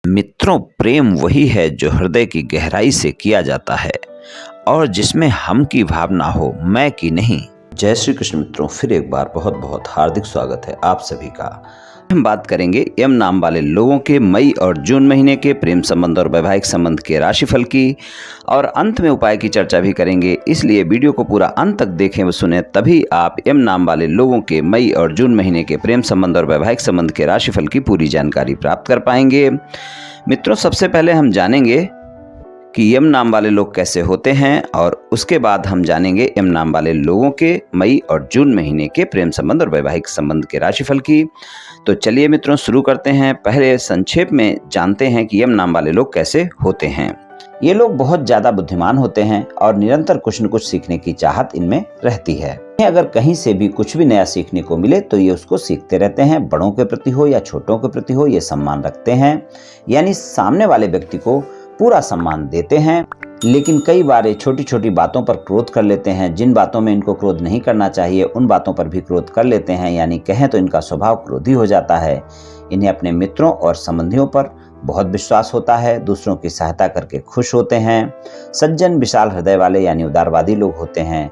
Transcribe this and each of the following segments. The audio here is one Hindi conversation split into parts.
मित्रों, प्रेम वही है जो हृदय की गहराई से किया जाता है और जिसमें हम की भावना हो, मैं की नहीं। जय श्री कृष्ण मित्रों, फिर एक बार बहुत बहुत हार्दिक स्वागत है आप सभी का। हम बात करेंगे एम नाम वाले लोगों के मई और जून महीने के प्रेम संबंध और वैवाहिक संबंध के राशिफल की, और अंत में उपाय की चर्चा भी करेंगे। इसलिए वीडियो को पूरा अंत तक देखें व सुने, तभी आप एम नाम वाले लोगों के मई और जून महीने के प्रेम संबंध और वैवाहिक संबंध के राशिफल की पूरी जानकारी प्राप्त कर पाएंगे। मित्रों, सबसे पहले हम जानेंगे कि यम नाम वाले लोग कैसे होते हैं, और उसके बाद हम जानेंगे यम नाम वाले लोगों के मई और जून महीने के प्रेम संबंध और वैवाहिक संबंध के राशिफल की। तो चलिए मित्रों, शुरू करते हैं। पहले संक्षेप में जानते हैं कि यम नाम वाले लोग कैसे होते हैं। ये लोग बहुत ज्यादा बुद्धिमान होते हैं और निरंतर कुछ न कुछ सीखने की चाहत इनमें रहती है। अगर कहीं से भी कुछ भी नया सीखने को मिले तो ये उसको सीखते रहते हैं। बड़ों के प्रति हो या छोटों के प्रति हो, ये सम्मान रखते हैं, यानी सामने वाले व्यक्ति को पूरा सम्मान देते हैं। लेकिन कई बार ये छोटी छोटी बातों पर क्रोध कर लेते हैं। जिन बातों में इनको क्रोध नहीं करना चाहिए उन बातों पर भी क्रोध कर लेते हैं, यानी कहें तो इनका स्वभाव क्रोधी हो जाता है। इन्हें अपने मित्रों और संबंधियों पर बहुत विश्वास होता है। दूसरों की सहायता करके खुश होते हैं। सज्जन विशाल हृदय वाले यानी उदारवादी लोग होते हैं।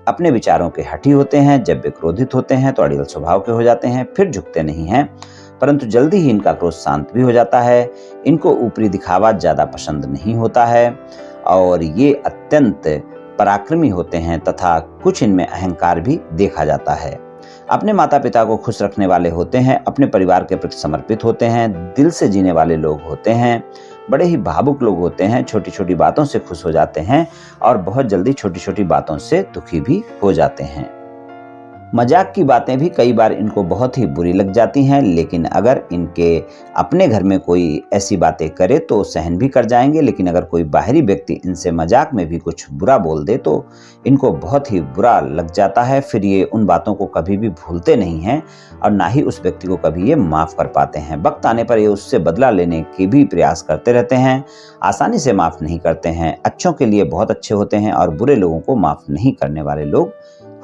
अपने विचारों के हठी होते हैं। जब वे क्रोधित होते हैं तो अड़ियल स्वभाव के हो जाते हैं, फिर झुकते नहीं हैं, परंतु जल्दी ही इनका क्रोध शांत भी हो जाता है। इनको ऊपरी दिखावा ज्यादा पसंद नहीं होता है और ये अत्यंत पराक्रमी होते हैं तथा कुछ इनमें अहंकार भी देखा जाता है। अपने माता पिता को खुश रखने वाले होते हैं। अपने परिवार के प्रति समर्पित होते हैं। दिल से जीने वाले लोग होते हैं। बड़े ही भावुक लोग होते हैं। छोटी छोटी बातों से खुश हो जाते हैं और बहुत जल्दी छोटी छोटी बातों से दुखी भी हो जाते हैं। मजाक की बातें भी कई बार इनको बहुत ही बुरी लग जाती हैं, लेकिन अगर इनके अपने घर में कोई ऐसी बातें करे तो सहन भी कर जाएंगे। लेकिन अगर कोई बाहरी व्यक्ति इनसे मजाक में भी कुछ बुरा बोल दे तो इनको बहुत ही बुरा लग जाता है। फिर ये उन बातों को कभी भी भूलते नहीं हैं और ना ही उस व्यक्ति को कभी ये माफ कर पाते हैं। वक्त आने पर ये उससे बदला लेने के भी प्रयास करते रहते हैं। आसानी से माफ नहीं करते हैं। अच्छों के लिए बहुत अच्छे होते हैं और बुरे लोगों को माफ नहीं करने वाले लोग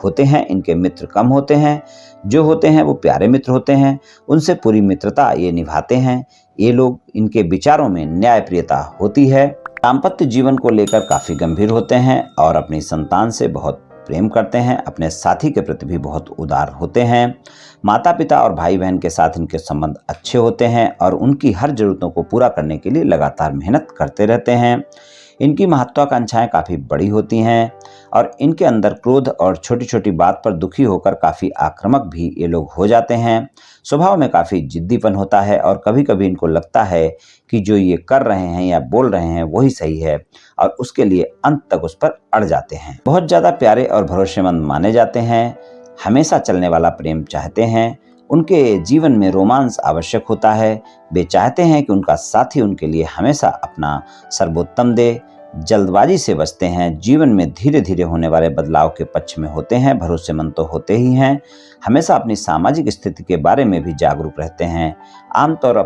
होते हैं। इनके मित्र कम होते हैं। जो होते हैं वो प्यारे मित्र होते हैं। उनसे पूरी मित्रता ये निभाते हैं। ये लोग, इनके विचारों में न्यायप्रियता होती है। दाम्पत्य जीवन को लेकर काफी गंभीर होते हैं और अपनी संतान से बहुत प्रेम करते हैं। अपने साथी के प्रति भी बहुत उदार होते हैं। माता पिता और भाई बहन के साथ इनके संबंध अच्छे होते हैं और उनकी हर जरूरतों को पूरा करने के लिए लगातार मेहनत करते रहते हैं। इनकी महत्वाकांक्षाएं काफी बड़ी होती हैं और इनके अंदर क्रोध और छोटी छोटी बात पर दुखी होकर काफी आक्रामक भी ये लोग हो जाते हैं। स्वभाव में काफी जिद्दीपन होता है और कभी कभी इनको लगता है कि जो ये कर रहे हैं या बोल रहे हैं वही सही है और उसके लिए अंत तक उस पर अड़ जाते हैं। बहुत ज्यादा प्यारे और भरोसेमंद माने जाते हैं। हमेशा चलने वाला प्रेम चाहते हैं। उनके जीवन में रोमांस आवश्यक होता है। वे चाहते हैं कि उनका साथी उनके लिए हमेशा अपना सर्वोत्तम दे। जल्दबाजी से बचते हैं। जीवन में धीरे धीरे होने वाले बदलाव के पक्ष में होते हैं। भरोसेमंद तो होते ही हैं। हमेशा अपनी सामाजिक स्थिति के बारे में भी जागरूक रहते हैं। आमतौर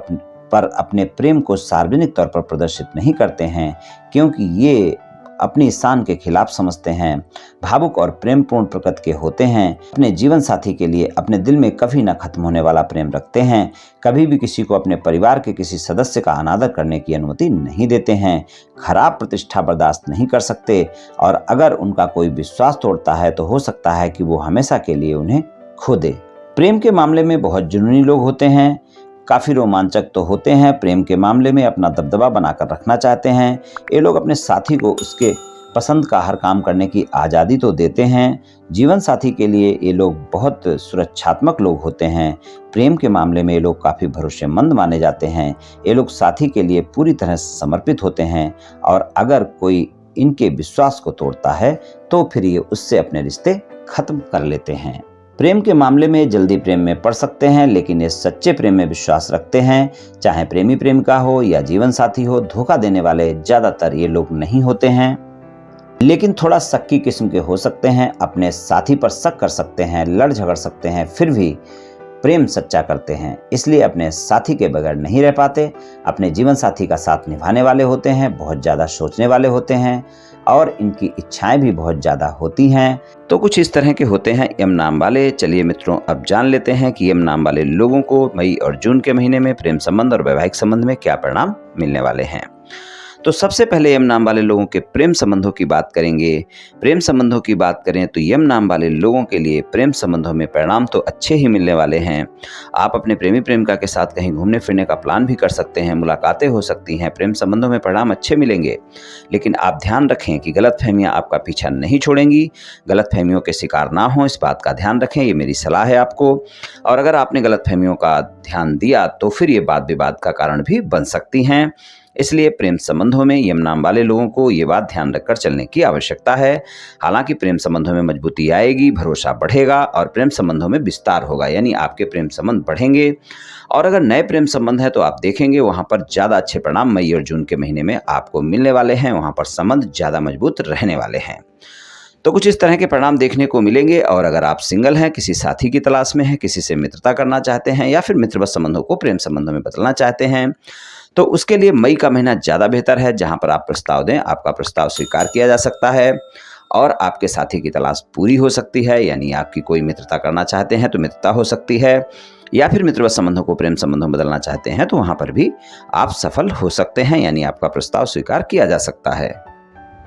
पर अपने प्रेम को सार्वजनिक तौर पर प्रदर्शित नहीं करते हैं, क्योंकि ये अपनी शान के खिलाफ समझते हैं। भावुक और प्रेमपूर्ण प्रकृति के होते हैं। अपने जीवन साथी के लिए अपने दिल में कभी न खत्म होने वाला प्रेम रखते हैं। कभी भी किसी को अपने परिवार के किसी सदस्य का अनादर करने की अनुमति नहीं देते हैं। खराब प्रतिष्ठा बर्दाश्त नहीं कर सकते और अगर उनका कोई विश्वास तोड़ता है तो हो सकता है कि वो हमेशा के लिए उन्हें खो दे। प्रेम के मामले में बहुत जुनूनी लोग होते हैं। काफी रोमांचक तो होते हैं। प्रेम के मामले में अपना दबदबा बनाकर रखना चाहते हैं। ये लोग अपने साथी को उसके पसंद का हर काम करने की आज़ादी तो देते हैं। जीवन साथी के लिए ये लोग बहुत सुरक्षात्मक लोग होते हैं। प्रेम के मामले में ये लोग काफ़ी भरोसेमंद माने जाते हैं। ये लोग साथी के लिए पूरी तरह समर्पित होते हैं और अगर कोई इनके विश्वास को तोड़ता है तो फिर ये उससे अपने रिश्ते खत्म कर लेते हैं। प्रेम के मामले में जल्दी प्रेम में पड़ सकते हैं, लेकिन ये सच्चे प्रेम में विश्वास रखते हैं। चाहे प्रेमी प्रेमिका हो या जीवन साथी हो, धोखा देने वाले ज्यादातर ये लोग नहीं होते हैं, लेकिन थोड़ा शक्की किस्म के हो सकते हैं। अपने साथी पर शक कर सकते हैं, लड़ झगड़ सकते हैं, फिर भी प्रेम सच्चा करते हैं। इसलिए अपने साथी के बगैर नहीं रह पाते। अपने जीवन साथी का साथ निभाने वाले होते हैं। बहुत ज्यादा सोचने वाले होते हैं। और इनकी इच्छाएं भी बहुत ज़्यादा होती हैं। तो कुछ इस तरह के होते हैं यम नाम वाले। चलिए मित्रों, अब जान लेते हैं कि यम नाम वाले लोगों को मई और जून के महीने में प्रेम संबंध और वैवाहिक संबंध में क्या परिणाम मिलने वाले हैं। तो सबसे पहले यम नाम वाले लोगों के प्रेम संबंधों की बात करेंगे। प्रेम संबंधों की बात करें तो यम नाम वाले लोगों के लिए प्रेम संबंधों में परिणाम तो अच्छे ही मिलने वाले हैं। आप अपने प्रेमी प्रेमिका के साथ कहीं घूमने फिरने का प्लान भी कर सकते हैं, मुलाकातें हो सकती हैं, प्रेम संबंधों में परिणाम अच्छे मिलेंगे। लेकिन आप ध्यान रखें कि गलतफहमियां आपका पीछा नहीं छोड़ेंगी, गलतफहमियों के शिकार ना हो, इस बात का ध्यान रखें, ये मेरी सलाह है आपको। और अगर आपने गलतफहमियों का ध्यान दिया तो फिर ये वाद विवाद का कारण भी बन सकती हैं। इसलिए प्रेम संबंधों में यम नाम वाले लोगों को ये बात ध्यान रखकर चलने की आवश्यकता है। हालांकि प्रेम संबंधों में मजबूती आएगी, भरोसा बढ़ेगा और प्रेम संबंधों में विस्तार होगा, यानी आपके प्रेम संबंध बढ़ेंगे। और अगर नए प्रेम संबंध है तो आप देखेंगे वहां पर ज़्यादा अच्छे परिणाम मई और जून के महीने में आपको मिलने वाले हैं। वहां पर संबंध ज़्यादा मजबूत रहने वाले हैं। तो कुछ इस तरह के परिणाम देखने को मिलेंगे। और अगर आप सिंगल हैं, किसी साथी की तलाश में हैं, किसी से मित्रता करना चाहते हैं या फिर मित्रवत संबंधों को प्रेम संबंधों में बदलना चाहते हैं, तो उसके लिए मई का महीना ज़्यादा बेहतर है। जहां पर आप प्रस्ताव दें, आपका प्रस्ताव स्वीकार किया जा सकता है और आपके साथी की तलाश पूरी हो सकती है। यानी आपकी कोई मित्रता करना चाहते हैं तो मित्रता हो सकती है, या फिर मित्रवत संबंधों को प्रेम संबंधों में बदलना चाहते हैं तो वहां पर भी आप सफल हो सकते हैं, यानी आपका प्रस्ताव स्वीकार किया जा सकता है।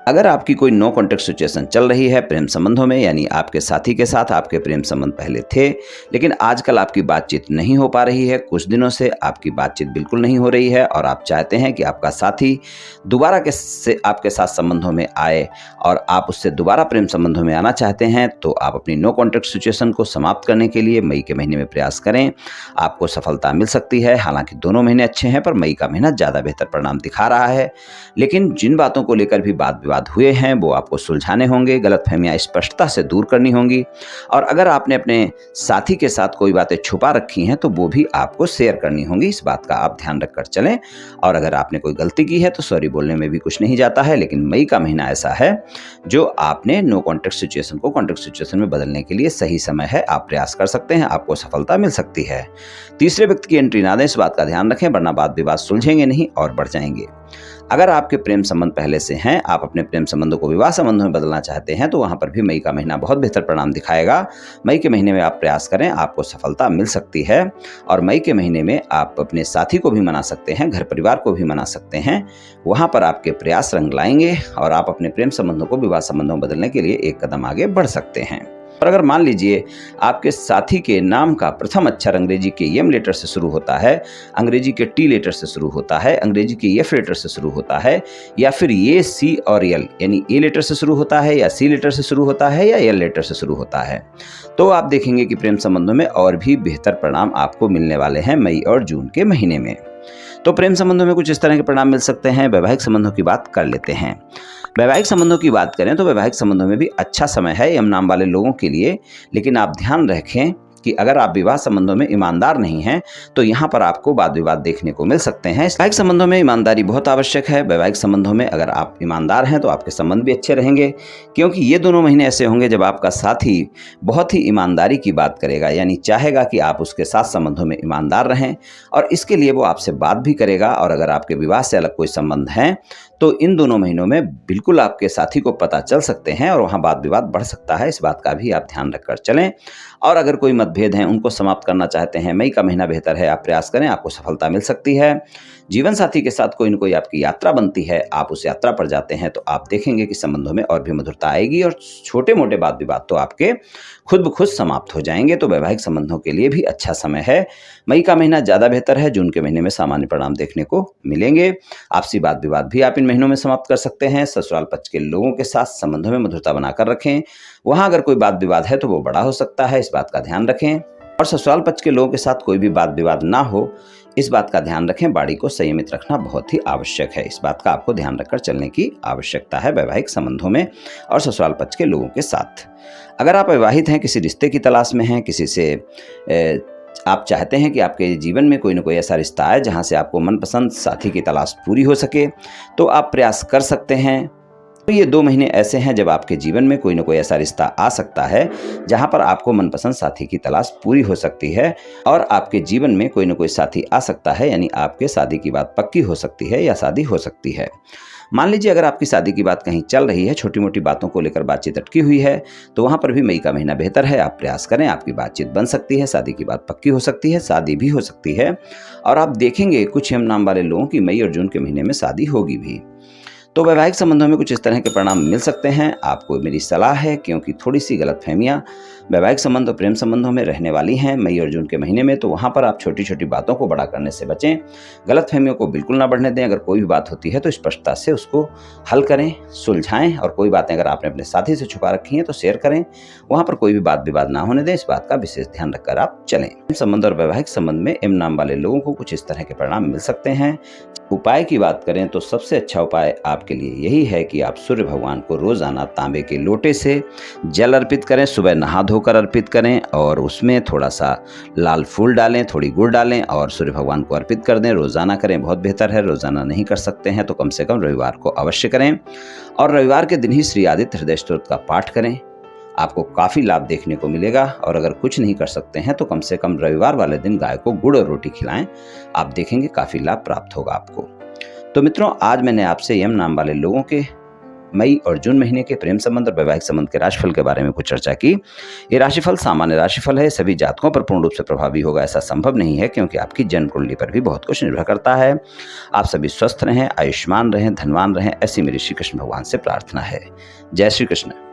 अगर आपकी कोई नो कॉन्टेक्ट सिचुएशन चल रही है प्रेम संबंधों में, यानी आपके साथी के साथ आपके प्रेम संबंध पहले थे लेकिन आजकल आपकी बातचीत नहीं हो पा रही है, कुछ दिनों से आपकी बातचीत बिल्कुल नहीं हो रही है और आप चाहते हैं कि आपका साथी दोबारा आपके साथ संबंधों में आए और आप उससे दोबारा प्रेम संबंधों में आना चाहते हैं, तो आप अपनी नो कॉन्टेक्ट सिचुएशन को समाप्त करने के लिए मई के महीने में प्रयास करें। आपको सफलता मिल सकती है। हालांकि दोनों महीने अच्छे हैं पर मई का महीना ज़्यादा बेहतर परिणाम दिखा रहा है। लेकिन जिन बातों को लेकर भी वाद विवाद हुए हैं वो आपको सुलझाने होंगे, गलतफहमियां स्पष्टता से दूर करनी होंगी। और अगर आपने अपने साथी के साथ कोई बातें छुपा रखी हैं तो वो भी आपको शेयर करनी होंगी। इस बात का आप ध्यान रखकर चलें। और अगर आपने कोई गलती की है तो सॉरी बोलने में भी कुछ नहीं जाता है। लेकिन मई का महीना ऐसा है जो आपने नो कॉन्टेक्ट सिचुएशन को कॉन्टेक्ट सिचुएशन में बदलने के लिए सही समय है। आप प्रयास कर सकते हैं, आपको सफलता मिल सकती है। तीसरे व्यक्ति की एंट्री ना दें, इस बात का ध्यान रखें, वरना वाद विवाद सुलझेंगे नहीं और बढ़ जाएंगे। अगर आपके प्रेम संबंध पहले से हैं, आप अपने प्रेम संबंधों को विवाह संबंधों में बदलना चाहते हैं, तो वहां पर भी मई का महीना बहुत बेहतर परिणाम दिखाएगा। मई के महीने में आप प्रयास करें, आपको सफलता मिल सकती है। और मई के महीने में आप अपने साथी को भी मना सकते हैं, घर परिवार को भी मना सकते हैं। वहां पर आपके प्रयास रंग लाएंगे और आप अपने प्रेम संबंधों को विवाह संबंधों में बदलने के लिए एक कदम आगे बढ़ सकते हैं। और अगर मान लीजिए आपके साथी के नाम का प्रथम अक्षर अंग्रेजी के एम लेटर से शुरू होता है, अंग्रेजी के टी लेटर से शुरू होता है, अंग्रेजी के एफ लेटर से शुरू होता है, या फिर ये सी और एल यानी ए लेटर से शुरू होता है या सी लेटर से शुरू होता है या एल लेटर से शुरू होता है, तो आप देखेंगे कि प्रेम संबंधों में और भी बेहतर परिणाम आपको मिलने वाले हैं मई और जून के महीने में। तो प्रेम संबंधों में कुछ इस तरह के परिणाम मिल सकते हैं। वैवाहिक संबंधों की बात कर लेते हैं। वैवाहिक संबंधों की बात करें तो वैवाहिक संबंधों में भी अच्छा समय है यम नाम वाले लोगों के लिए। लेकिन आप ध्यान रखें कि अगर आप विवाह संबंधों में ईमानदार नहीं हैं तो यहाँ पर आपको वाद विवाद देखने को मिल सकते हैं। वैवाहिक संबंधों में ईमानदारी बहुत आवश्यक है। वैवाहिक संबंधों में अगर आप ईमानदार हैं तो आपके संबंध भी अच्छे रहेंगे, क्योंकि ये दोनों महीने ऐसे होंगे जब आपका साथी बहुत ही ईमानदारी की बात करेगा, यानी चाहेगा कि आप उसके साथ संबंधों में ईमानदार रहें और इसके लिए वो आपसे बात भी करेगा। और अगर आपके विवाह से अलग कोई संबंध हैं तो इन दोनों महीनों में बिल्कुल आपके साथी को पता चल सकते हैं और वहाँ वाद विवाद बढ़ सकता है। इस बात का भी आप ध्यान रखकर चलें। और अगर कोई मतभेद हैं उनको समाप्त करना चाहते हैं, मई का महीना बेहतर है, आप प्रयास करें, आपको सफलता मिल सकती है। जीवन साथी के साथ कोई न कोई आपकी यात्रा बनती है, आप उस यात्रा पर जाते हैं तो आप देखेंगे कि संबंधों में और भी मधुरता आएगी और छोटे मोटे वाद विवाद तो आपके खुद ब खुद समाप्त हो जाएंगे। तो वैवाहिक संबंधों के लिए भी अच्छा समय है। मई का महीना ज़्यादा बेहतर है, जून के महीने में सामान्य परिणाम देखने को मिलेंगे। आपसी वाद विवाद भी आप इन महीनों में समाप्त कर सकते हैं। ससुराल पक्ष के लोगों के साथ संबंधों में मधुरता बनाकर रखें। वहाँ अगर कोई वाद विवाद है तो वो बड़ा हो सकता है, इस बात का ध्यान रखें। और ससुराल पक्ष के लोगों के साथ कोई भी वाद विवाद ना हो, इस बात का ध्यान रखें। बाड़ी को संयमित रखना बहुत ही आवश्यक है। इस बात का आपको ध्यान रखकर चलने की आवश्यकता है वैवाहिक संबंधों में और ससुराल पक्ष के लोगों के साथ। अगर आप विवाहित हैं, किसी रिश्ते की तलाश में हैं, किसी से आप चाहते हैं कि आपके जीवन में कोई ना कोई ऐसा रिश्ता आए जहां से आपको मनपसंद साथी की तलाश पूरी हो सके, तो आप प्रयास कर सकते हैं। तो ये 2 महीने ऐसे हैं जब आपके जीवन में कोई ना कोई ऐसा रिश्ता आ सकता है जहां पर आपको मनपसंद साथी की तलाश पूरी हो सकती है और आपके जीवन में कोई ना कोई साथी आ सकता है, यानी आपके शादी की बात पक्की हो सकती है या शादी हो सकती है। मान लीजिए अगर आपकी शादी की बात कहीं चल रही है, छोटी मोटी बातों को लेकर बातचीत अटकी हुई है, तो वहाँ पर भी मई का महीना बेहतर है। आप प्रयास करें, आपकी बातचीत बन सकती है, शादी की बात पक्की हो सकती है, शादी भी हो सकती है। और आप देखेंगे कुछ यम नाम वाले लोगों की मई और जून के महीने में शादी होगी भी। तो वैवाहिक संबंधों में कुछ इस तरह के परिणाम मिल सकते हैं। आपको मेरी सलाह है, क्योंकि थोड़ी सी गलतफहमियां वैवाहिक संबंध और प्रेम संबंधों में रहने वाली हैं मई और जून के महीने में, तो वहां पर आप छोटी छोटी बातों को बड़ा करने से बचें। गलतफहमियों को बिल्कुल ना बढ़ने दें। अगर कोई भी बात होती है तो स्पष्टता से उसको हल करें, सुलझाएं। और कोई बातें अगर आपने अपने साथी से छुपा रखी हैं तो शेयर करें। वहां पर कोई भी बात विवाद ना होने दें, इस बात का विशेष ध्यान रखकर आप चलें। संबंध और वैवाहिक संबंध में एम नाम वाले लोगों को कुछ इस तरह के परिणाम मिल सकते हैं। उपाय की बात करें तो सबसे अच्छा उपाय आपके लिए यही है कि आप सूर्य भगवान को रोजाना तांबे के लोटे से जल अर्पित करें। सुबह नहा धोकर अर्पित करें और उसमें थोड़ा सा लाल फूल डालें, थोड़ी गुड़ डालें और सूर्य भगवान को अर्पित कर दें। रोजाना करें, बहुत बेहतर है। रोजाना नहीं कर सकते हैं तो कम से कम रविवार को अवश्य करें। और रविवार के दिन ही श्री आदित्य हृदय स्तोत्र का पाठ करें। आपको काफ़ी लाभ देखने को मिलेगा। और अगर कुछ नहीं कर सकते हैं तो कम से कम रविवार वाले दिन गाय को गुड़ और रोटी खिलाएं। आप देखेंगे काफ़ी लाभ प्राप्त होगा आपको। तो मित्रों, आज मैंने आपसे यम नाम वाले लोगों के मई और जून महीने के प्रेम संबंध और वैवाहिक संबंध के राशिफल के बारे में कुछ चर्चा की। ये राशिफल सामान्य राशिफल है। सभी जातकों पर पूर्ण रूप से प्रभावी होगा ऐसा संभव नहीं है, क्योंकि आपकी जन्म कुंडली पर भी बहुत कुछ निर्भर करता है। आप सभी स्वस्थ रहें, आयुष्मान रहें, धनवान रहें, ऐसी मेरी श्री कृष्ण भगवान से प्रार्थना है। जय श्री कृष्ण।